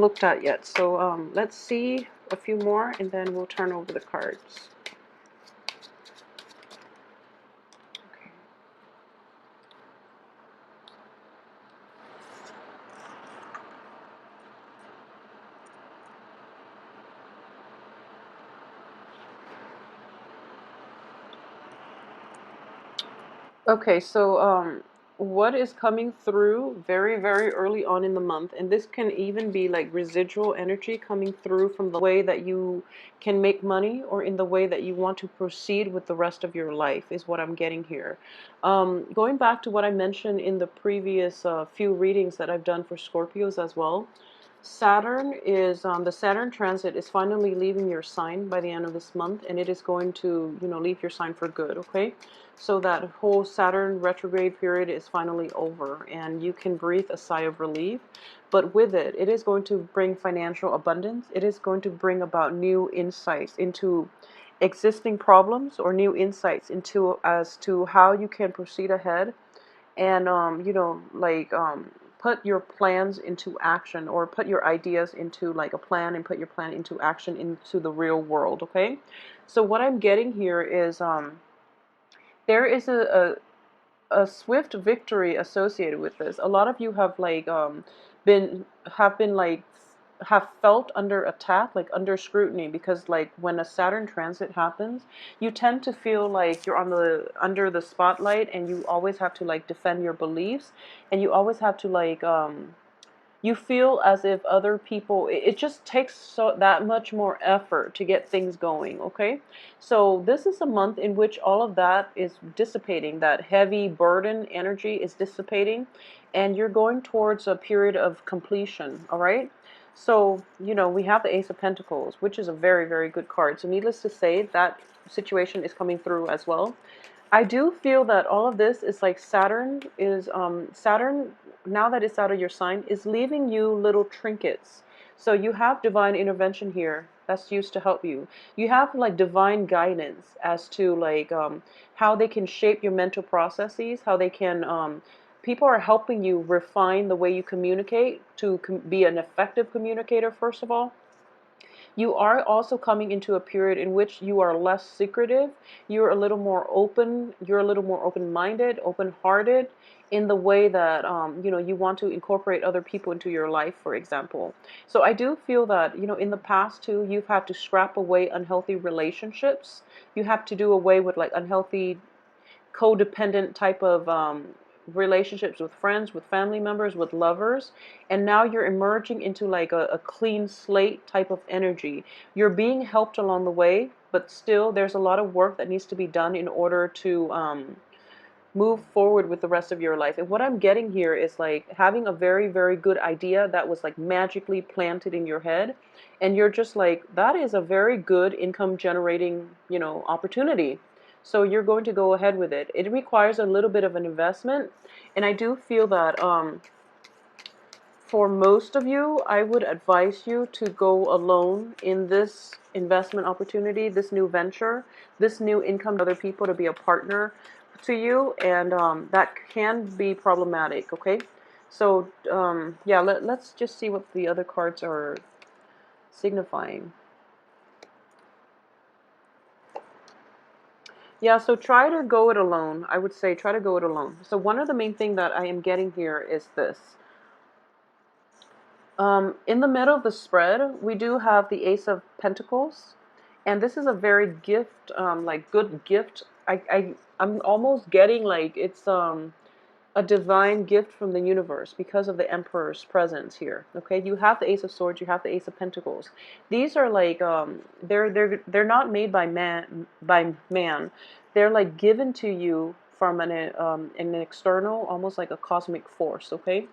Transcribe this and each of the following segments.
looked at yet. So let's see a few more and then we'll turn over the cards. Okay, so what is coming through very, very early on in the month, and this can even be like residual energy coming through from the way that you can make money or in the way that you want to proceed with the rest of your life, is what I'm getting here. Going back to what I mentioned in the previous few readings that I've done for Scorpios as well, Saturn is the Saturn transit is finally leaving your sign by the end of this month, and it is going to, leave your sign for good, okay? So that whole Saturn retrograde period is finally over, and you can breathe a sigh of relief. But with it, it is going to bring financial abundance. It is going to bring about new insights into existing problems, or new insights into as to how you can proceed ahead and put your plans into action, or put your ideas into like a plan and put your plan into action into the real world, okay? So what I'm getting here is there is a swift victory associated with this. A lot of you have been have been like have felt under attack, like under scrutiny, because like when a Saturn transit happens, you tend to feel like you're on the under the spotlight, and you always have to like defend your beliefs, and you always have to you feel as if other people, it just takes that much more effort to get things going, okay? So this is a month in which all of that is dissipating, that heavy burden energy is dissipating, and you're going towards a period of completion, all right? So, we have the Ace of Pentacles, which is a very, very good card. So needless to say, that situation is coming through as well. I do feel that all of this is like Saturn, now that it's out of your sign, is leaving you little trinkets. So you have divine intervention here that's used to help you. You have like divine guidance as to how they can shape your mental processes, how they can people are helping you refine the way you communicate to be an effective communicator, first of all. You are also coming into a period in which you are less secretive. You're a little more open. You're a little more open-minded, open-hearted in the way that, you want to incorporate other people into your life, for example. So I do feel that, in the past too, you've had to scrap away unhealthy relationships. You have to do away with like unhealthy codependent type of relationships with friends, with family members, with lovers, and now you're emerging into like a clean slate type of energy. You're being helped along the way, but still there's a lot of work that needs to be done in order to move forward with the rest of your life. And what I'm getting here is like having a very, very good idea that was like magically planted in your head, and you're just like, that is a very good income generating, opportunity. So you're going to go ahead with it. It requires a little bit of an investment, and I do feel that for most of you, I would advise you to go alone in this investment opportunity, this new venture, this new income to other people to be a partner to you, and that can be problematic, okay? So, yeah, let's just see what the other cards are signifying. Yeah, so try to go it alone. I would say try to go it alone. So one of the main thing that I am getting here is this. In the middle of the spread, we do have the Ace of Pentacles, and this is a very good gift. I'm almost getting like it's a divine gift from the universe because of the Emperor's presence here. Okay, you have the Ace of Swords, you have the Ace of Pentacles. These are like they're not made by man. They're like given to you from an external, almost like a cosmic force. Okay.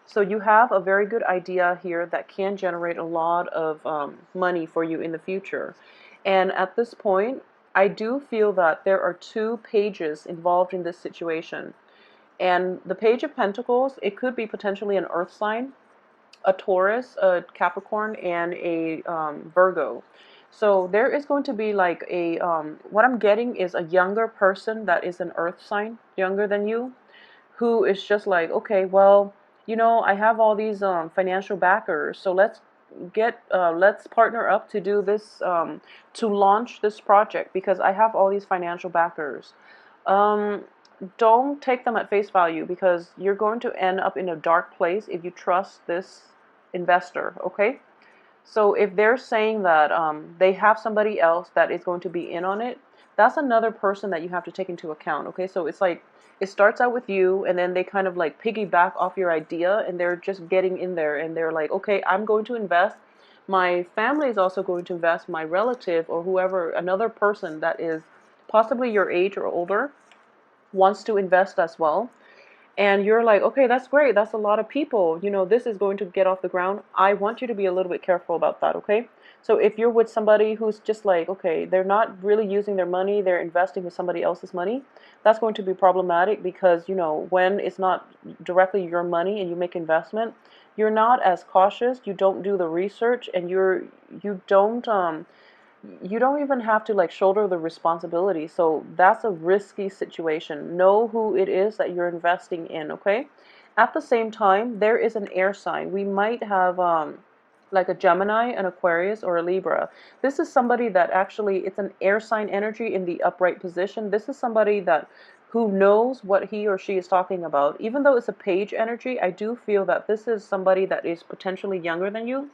So you have a very good idea here that can generate a lot of money for you in the future. And at this point, I do feel that there are two pages involved in this situation. And the Page of Pentacles, it could be potentially an earth sign, a Taurus, a Capricorn, and a Virgo. So there is going to be like what I'm getting is a younger person that is an earth sign, younger than you, who is just like, okay, well, I have all these financial backers, so let's let's partner up to do this, to launch this project because I have all these financial backers. Um, don't take them at face value because you're going to end up in a dark place if you trust this investor, okay? So if they're saying that they have somebody else that is going to be in on it, that's another person that you have to take into account. Okay, so it's like it starts out with you, and then they kind of like piggyback off your idea, and they're just getting in there, and they're like, okay, I'm going to invest. My family is also going to invest. My relative or whoever, another person that is possibly your age or older, wants to invest as well, and you're like, okay, that's great. That's a lot of people. This is going to get off the ground. I want you to be a little bit careful about that, okay? So if you're with somebody who's just like, okay, they're not really using their money, they're investing with somebody else's money, that's going to be problematic because, when it's not directly your money and you make investment, you're not as cautious, you don't do the research, and you don't even have to like shoulder the responsibility. So that's a risky situation. Know who it is that you're investing in, okay? At the same time, there is an air sign. We might have like a Gemini, an Aquarius, or a Libra. This is somebody that actually, it's an air sign energy in the upright position. This is somebody that who knows what he or she is talking about. Even though it's a page energy, I do feel that this is somebody that is potentially younger than you,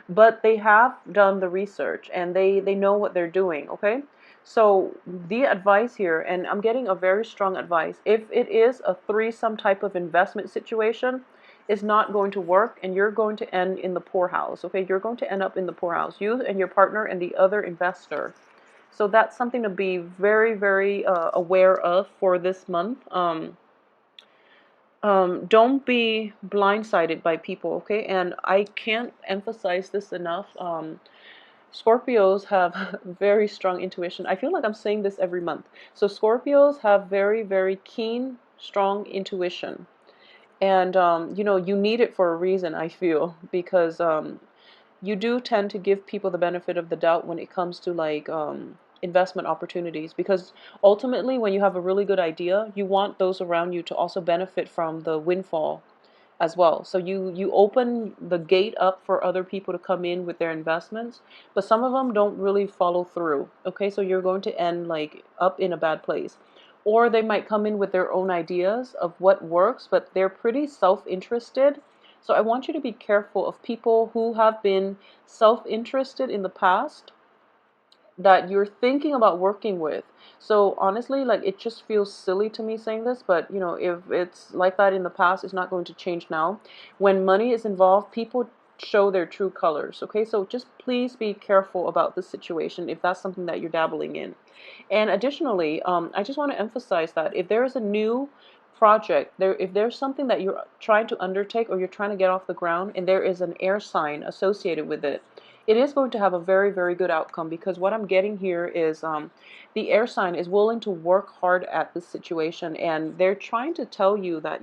but they have done the research and they know what they're doing, okay? So the advice here, and I'm getting a very strong advice, if it is a threesome type of investment situation, is not going to work, and you're going to end in the poorhouse, okay? You're going to end up in the poorhouse, you and your partner and the other investor. So that's something to be very, very aware of for this month. Don't be blindsided by people, okay? And I can't emphasize this enough. Scorpios have very strong intuition. I feel like I'm saying this every month. So Scorpios have very, very keen, strong intuition. And, you need it for a reason, I feel, because you do tend to give people the benefit of the doubt when it comes to like investment opportunities, because ultimately when you have a really good idea, you want those around you to also benefit from the windfall as well. So you open the gate up for other people to come in with their investments, but some of them don't really follow through. Okay, so you're going to end like up in a bad place. Or they might come in with their own ideas of what works, but they're pretty self-interested. So I want you to be careful of people who have been self-interested in the past that you're thinking about working with. So honestly, like, it just feels silly to me saying this, but if it's like that in the past, it's not going to change now. When money is involved, people show their true colors, okay? So just please be careful about this situation if that's something that you're dabbling in. And additionally, I just want to emphasize that if there is a new project, if there's something that you're trying to undertake or you're trying to get off the ground and there is an air sign associated with it, it is going to have a very, very good outcome, because what I'm getting here is the air sign is willing to work hard at this situation, and they're trying to tell you that,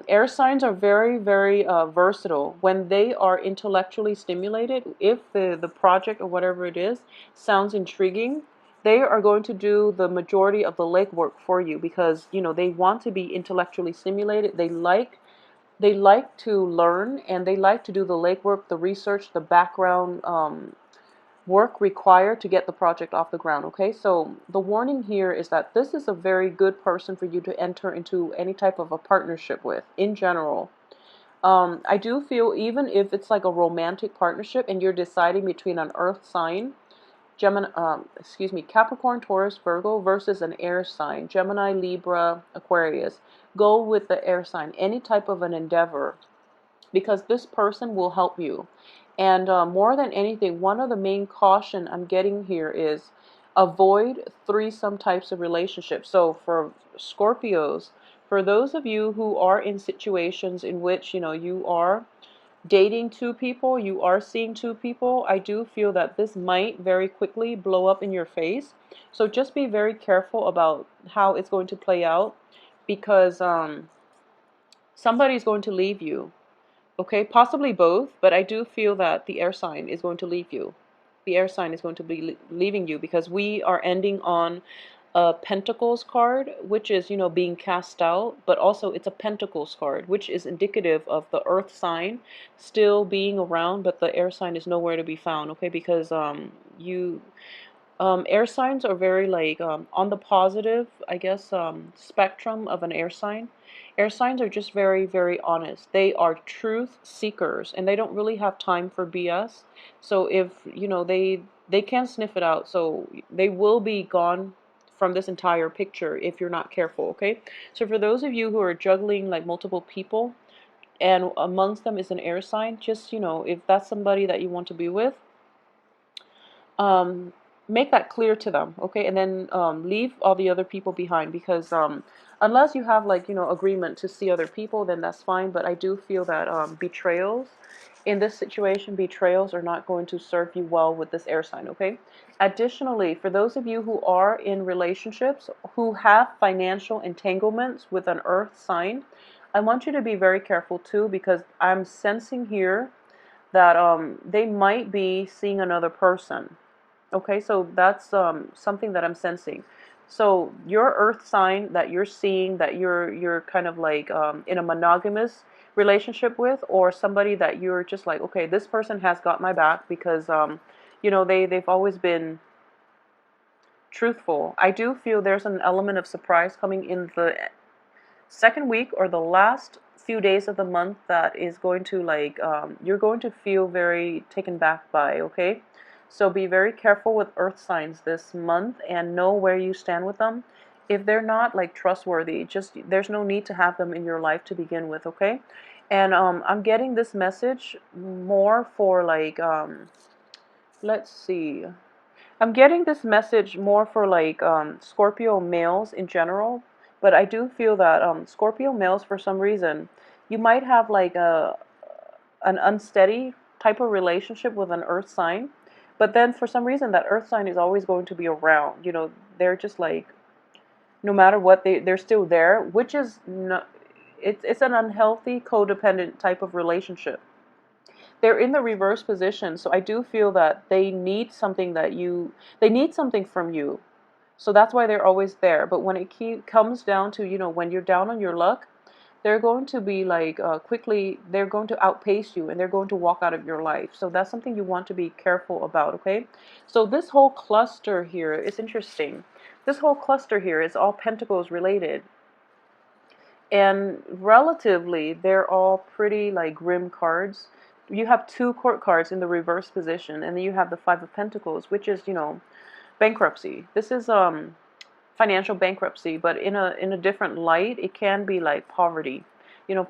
air signs are very, very versatile. When they are intellectually stimulated, if the project or whatever it is sounds intriguing, they are going to do the majority of the legwork for you, because, they want to be intellectually stimulated. They like to learn, and they like to do the legwork, the research, the background work required to get the project off the ground, okay? So the warning here is that this is a very good person for you to enter into any type of a partnership with in general. I do feel even if it's like a romantic partnership and you're deciding between an earth sign, Capricorn, Taurus, Virgo versus an air sign, Gemini, Libra, Aquarius. Go with the air sign, any type of an endeavor, because this person will help you. And more than anything, one of the main caution I'm getting here is avoid threesome types of relationships. So for Scorpios, for those of you who are in situations in which, you are dating two people, you are seeing two people, I do feel that this might very quickly blow up in your face. So just be very careful about how it's going to play out, because somebody's going to leave you. Okay, possibly both, but I do feel that the air sign is going to leave you. The air sign is going to be leaving you, because we are ending on a Pentacles card, which is, being cast out, but also it's a Pentacles card, which is indicative of the Earth sign still being around, but the air sign is nowhere to be found, okay? Because air signs are very like on the positive, I guess, spectrum of an air sign. Air signs are just very, very honest. They are truth seekers, and they don't really have time for BS. So if they can sniff it out, so they will be gone from this entire picture if you're not careful. Okay, so for those of you who are juggling like multiple people, and amongst them is an air sign, just if that's somebody that you want to be with, um, make that clear to them, okay? And then leave all the other people behind, because unless you have like agreement to see other people, then that's fine. But I do feel that betrayals in this situation, betrayals are not going to serve you well with this air sign, okay? Additionally, for those of you who are in relationships who have financial entanglements with an earth sign, I want you to be very careful too, because I'm sensing here that they might be seeing another person. Okay, so that's something that I'm sensing. So your earth sign that you're seeing, that you're kind of like in a monogamous relationship with, or somebody that you're just like, okay, this person has got my back, because they've always been truthful. I do feel there's an element of surprise coming in the second week or the last few days of the month that is going to like you're going to feel very taken back by, okay? So be very careful with earth signs this month, and know where you stand with them. If they're not like trustworthy, just there's no need to have them in your life to begin with, okay? And I'm getting this message more for like let's see, I'm getting this message more for like Scorpio males in general, but I do feel that Scorpio males, for some reason, you might have like an unsteady type of relationship with an earth sign, but then for some reason that earth sign is always going to be around. They're just like, no matter what, they're still there, which is not, it's an unhealthy codependent type of relationship. They're in the reverse position, so I do feel that they need something from you. So that's why they're always there. But when it comes down to, when you're down on your luck, they're going to be like quickly, they're going to outpace you, and they're going to walk out of your life. So that's something you want to be careful about, okay? So this whole cluster here is interesting. This whole cluster here is all Pentacles related. And relatively, they're all pretty like grim cards. You have two court cards in the reverse position, and then you have the Five of Pentacles, which is, bankruptcy. This is financial bankruptcy, but in a different light. It can be like poverty.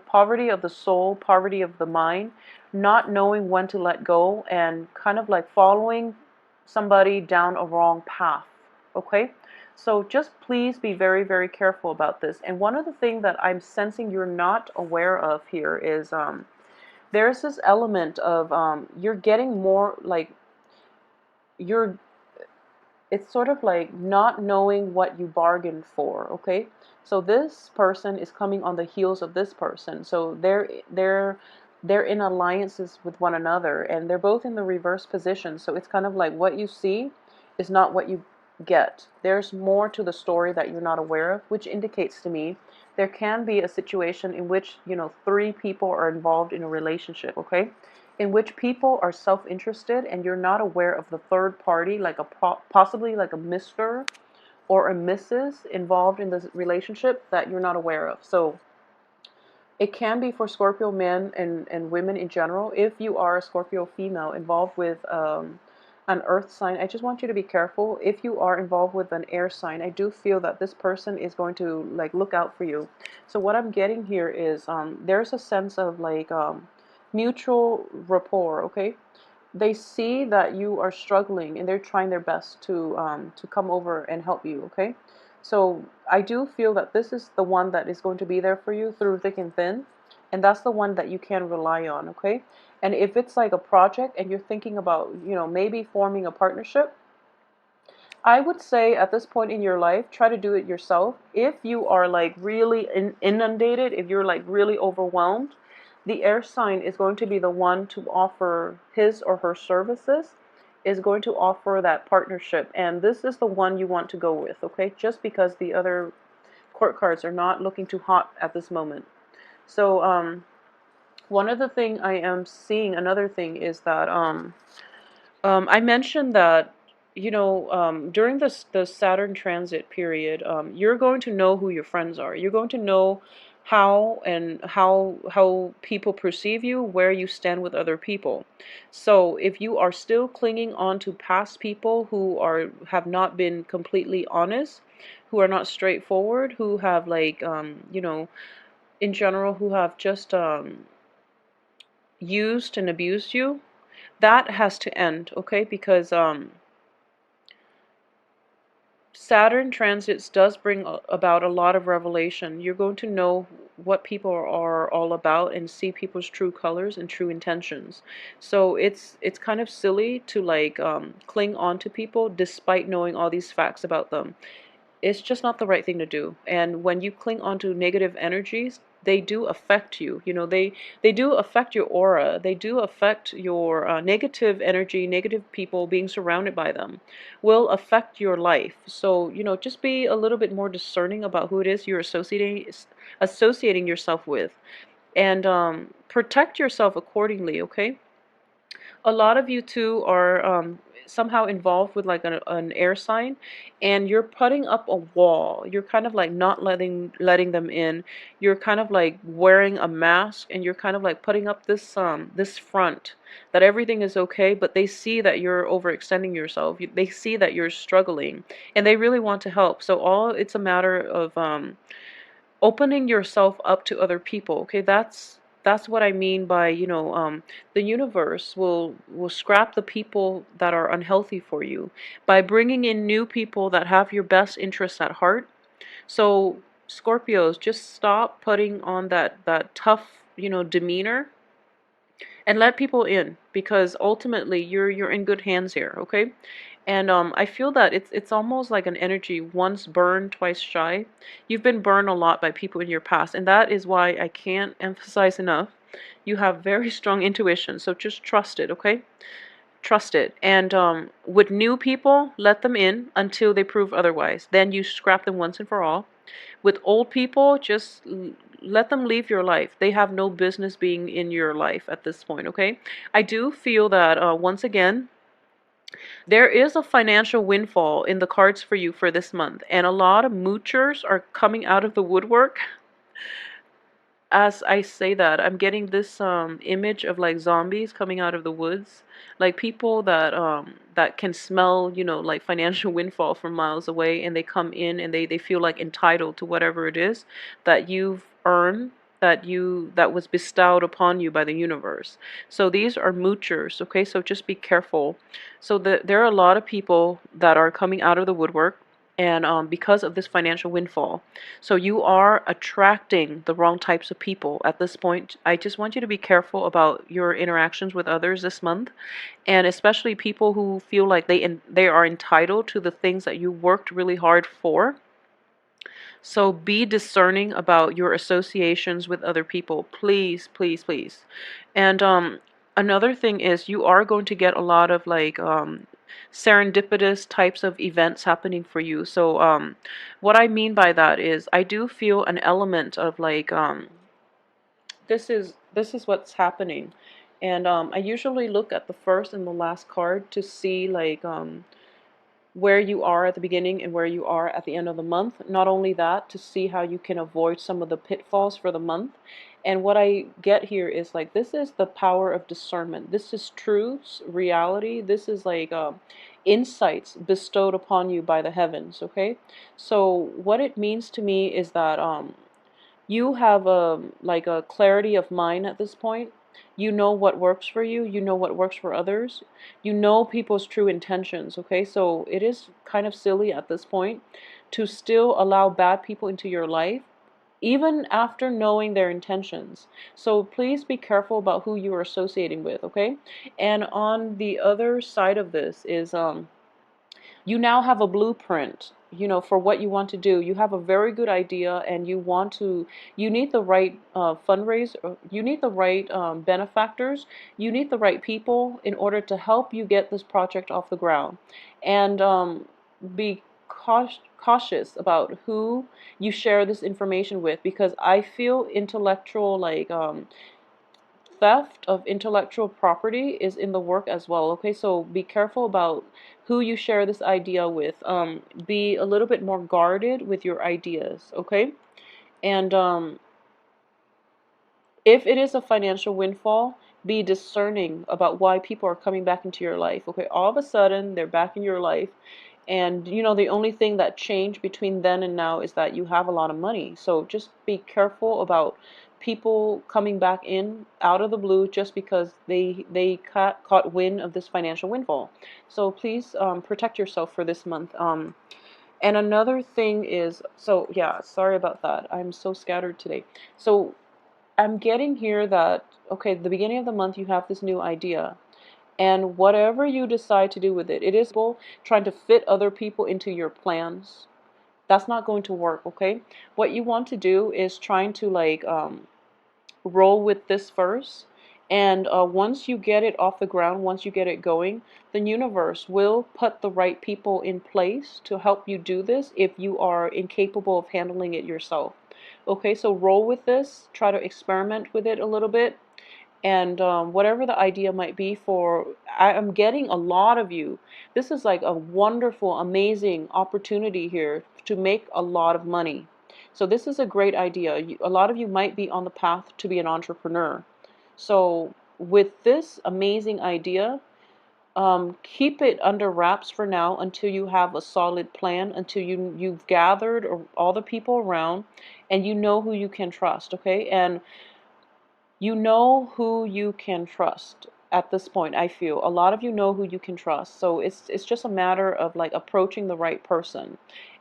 Poverty of the soul, poverty of the mind, not knowing when to let go, and kind of like following somebody down a wrong path, okay? So just please be very, very careful about this. And one of the things that I'm sensing you're not aware of here is there's this element of you're getting more like you're it's sort of like not knowing what you bargained for, okay? So this person is coming on the heels of this person. So they're in alliances with one another, and they're both in the reverse position. So it's kind of like what you see is not what you get. There's more to the story that you're not aware of, which indicates to me there can be a situation in which, three people are involved in a relationship, okay? In which people are self-interested, and you're not aware of the third party, like possibly like a Mr. or a Mrs. involved in this relationship that you're not aware of. So it can be for Scorpio men and women in general. If you are a Scorpio female involved with an earth sign, I just want you to be careful. If you are involved with an air sign, I do feel that this person is going to like look out for you. So what I'm getting here is there's a sense of like mutual rapport, okay? They see that you are struggling, and they're trying their best to come over and help you, okay? So I do feel that this is the one that is going to be there for you through thick and thin, and that's the one that you can rely on, okay? And if it's like a project and you're thinking about, maybe forming a partnership, I would say at this point in your life, try to do it yourself. If you are like really inundated, if you're like really overwhelmed, the air sign is going to be the one to offer his or her services. is going to offer that partnership, and this is the one you want to go with, okay? Just because the other court cards are not looking too hot at this moment. So one other thing I am seeing, another thing is that I mentioned that, during the Saturn transit period, you're going to know who your friends are. You're going to know how people perceive you, where you stand with other people. So if you are still clinging on to past people who have not been completely honest, who are not straightforward, who have like in general, who have just used and abused you, that has to end, okay? Because Saturn transits does bring about a lot of revelation. You're going to know what people are all about and see people's true colors and true intentions. So it's kind of silly to like cling on to people despite knowing all these facts about them. It's just not the right thing to do. And when you cling onto negative energies, they do affect you. They do affect your aura. They do affect your negative energy. Negative people, being surrounded by them, will affect your life. So just be a little bit more discerning about who it is you're associating yourself with, and protect yourself accordingly. Okay. A lot of you too are somehow involved with like an air sign, and you're putting up a wall. You're kind of like not letting them in. You're kind of like wearing a mask, and you're kind of like putting up this front that everything is okay, but they see that you're overextending yourself. They see that you're struggling, and they really want to help. So it's a matter of opening yourself up to other people. Okay, that's what I mean by the universe will scrap the people that are unhealthy for you by bringing in new people that have your best interests at heart. So Scorpios, just stop putting on that tough demeanor and let people in, because ultimately you're in good hands here, okay? And I feel that it's almost like an energy, once burned, twice shy. You've been burned a lot by people in your past, and that is why I can't emphasize enough. You have very strong intuition, so just trust it, okay? Trust it. And with new people, let them in until they prove otherwise. Then you scrap them once and for all. With old people, just let them leave your life. They have no business being in your life at this point, okay? I do feel that, once again, there is a financial windfall in the cards for you for this month, and a lot of moochers are coming out of the woodwork. As I say that, I'm getting this image of like zombies coming out of the woods, like people that can smell, like financial windfall from miles away, and they come in and they feel like entitled to whatever it is that you've earned, that was bestowed upon you by the universe. So these are moochers, okay? So just be careful. So there are a lot of people that are coming out of the woodwork, and because of this financial windfall. So you are attracting the wrong types of people at this point. I just want you to be careful about your interactions with others this month, and especially people who feel like they are entitled to the things that you worked really hard for. So be discerning about your associations with other people. Please, please, please. And another thing is, you are going to get a lot of like serendipitous types of events happening for you. So what I mean by that is, I do feel an element of like this is what's happening. And I usually look at the first and the last card to see like where you are at the beginning and where you are at the end of the month. Not only that, to see how you can avoid some of the pitfalls for the month. And what I get here is like, this is the power of discernment. This is truth, reality. This is like insights bestowed upon you by the heavens, okay? So what it means to me is that you have like a clarity of mind at this point. You know what works for you. You know what works for others. You know people's true intentions, okay? So it is kind of silly at this point to still allow bad people into your life, even after knowing their intentions. So please be careful about who you are associating with, okay? And on the other side of this is you now have a blueprint, for what you want to do. You have a very good idea, and you need the right fundraiser, you need the right benefactors, you need the right people in order to help you get this project off the ground. And be cautious about who you share this information with, because I feel intellectual, like, theft of intellectual property is in the work as well. Okay, so be careful about who you share this idea with. Be a little bit more guarded with your ideas. Okay, and if it is a financial windfall, be discerning about why people are coming back into your life. Okay, all of a sudden they're back in your life, and the only thing that changed between then and now is that you have a lot of money. So just be careful about people coming back in out of the blue just because they caught wind of this financial windfall. So please protect yourself for this month. And another thing is, so yeah, sorry about that. I'm so scattered today. So I'm getting here that, okay, the beginning of the month you have this new idea. And whatever you decide to do with it, it is trying to fit other people into your plans. That's not going to work, okay? What you want to do is trying to, like, roll with this first. And once you get it off the ground, once you get it going, the universe will put the right people in place to help you do this if you are incapable of handling it yourself. Okay, so roll with this, try to experiment with it a little bit, and whatever the idea might be for, I am getting a lot of you. This is like a wonderful, amazing opportunity here to make a lot of money. So this is a great idea. A lot of you might be on the path to be an entrepreneur. So with this amazing idea, keep it under wraps for now until you have a solid plan, until you've gathered all the people around, and you know who you can trust. Okay, and you know who you can trust at this point. I feel a lot of you know who you can trust, so it's just a matter of, like, approaching the right person.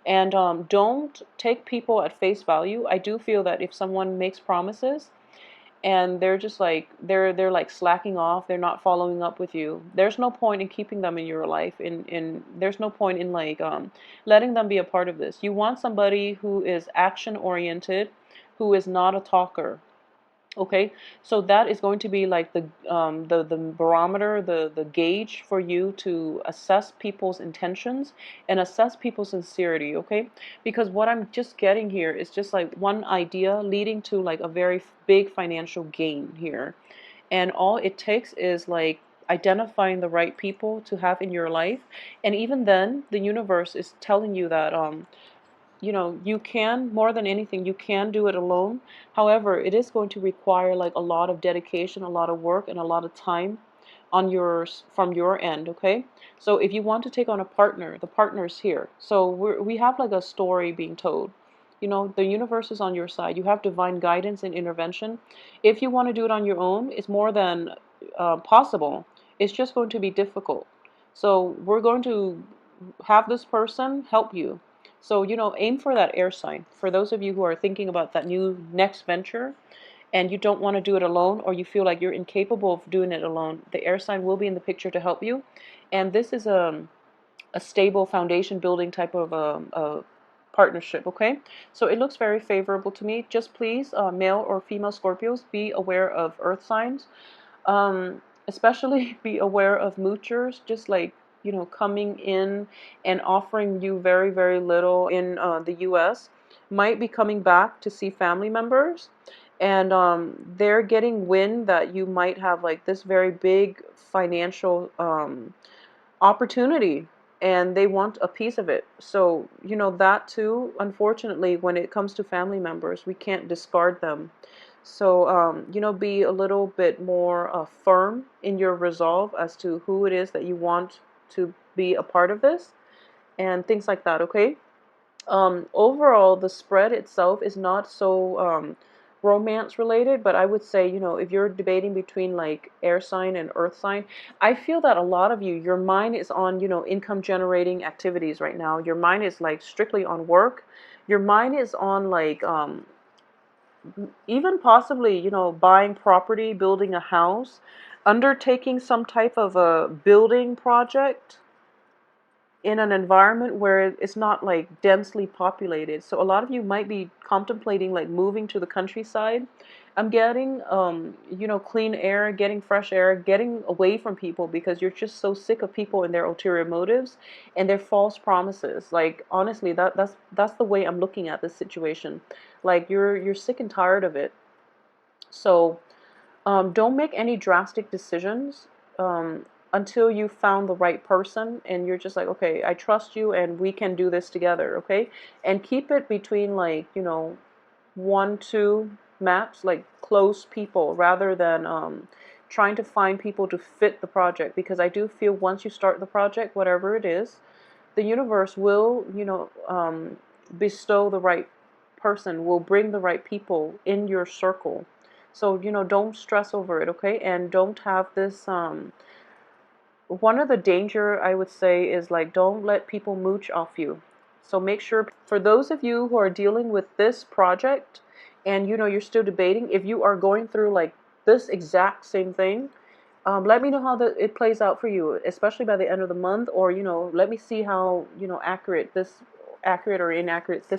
And don't take people at face value. I do feel that if someone makes promises and they're just like, they're like slacking off, they're not following up with you, there's no point in keeping them in your life. In There's no point in, like, letting them be a part of this. You want somebody who is action oriented, who is not a talker. Okay, so that is going to be like the barometer, the gauge for you to assess people's intentions and assess people's sincerity. Okay, because what I'm just getting here is just like one idea leading to, like, a very big financial gain here, and all it takes is, like, identifying the right people to have in your life. And even then, the universe is telling you that you can, more than anything, you can do it alone. However, it is going to require, like, a lot of dedication, a lot of work, and a lot of time from your end. Okay, so if you want to take on a partner, the partner's here. So we have, like, a story being told. The universe is on your side. You have divine guidance and intervention. If you want to do it on your own, it's more than possible. It's just going to be difficult. So we're going to have this person help you. So, aim for that air sign. For those of you who are thinking about that new next venture and you don't want to do it alone, or you feel like you're incapable of doing it alone, the air sign will be in the picture to help you. And this is a stable foundation building type of a partnership, okay? So it looks very favorable to me. Just please, male or female Scorpios, be aware of earth signs. Especially be aware of moochers, just like, coming in and offering you very, very little in the US, might be coming back to see family members. And they're getting wind that you might have, like, this very big financial opportunity, and they want a piece of it. So, that too, unfortunately, when it comes to family members, we can't discard them. So, be a little bit more firm in your resolve as to who it is that you want to be a part of this and things like that, okay? Overall, the spread itself is not so romance related, but I would say, if you're debating between, like, air sign and earth sign, I feel that a lot of you, your mind is on, income generating activities right now. Your mind is, like, strictly on work. Your mind is on, like, even possibly, buying property, building a house, undertaking some type of a building project. in an environment where it's not like densely populated. So a lot of you might be contemplating like moving to the countryside. I'm getting you know, clean air, getting fresh air, getting away from people because you're just so sick of people and their ulterior motives and their false promises. Like honestly, that's the way I'm looking at this situation. Like you're sick and tired of it. So don't make any drastic decisions until you found the right person and you're just like, okay, I trust you and we can do this together, okay? And keep it between like, you know, one, two maps, like close people, rather than trying to find people to fit the project. Because I do feel once you start the project, whatever it is, the universe will, you know, bestow the right person, will bring the right people in your circle. So, you know, don't stress over it, okay? And don't have this, one of the danger I would say is like, don't let people mooch off you. So make sure, for those of you who are dealing with this project and, you know, you're still debating, if you are going through like this exact same thing, let me know how it plays out for you, especially by the end of the month, or, you know, let me see how, you know, accurate or inaccurate this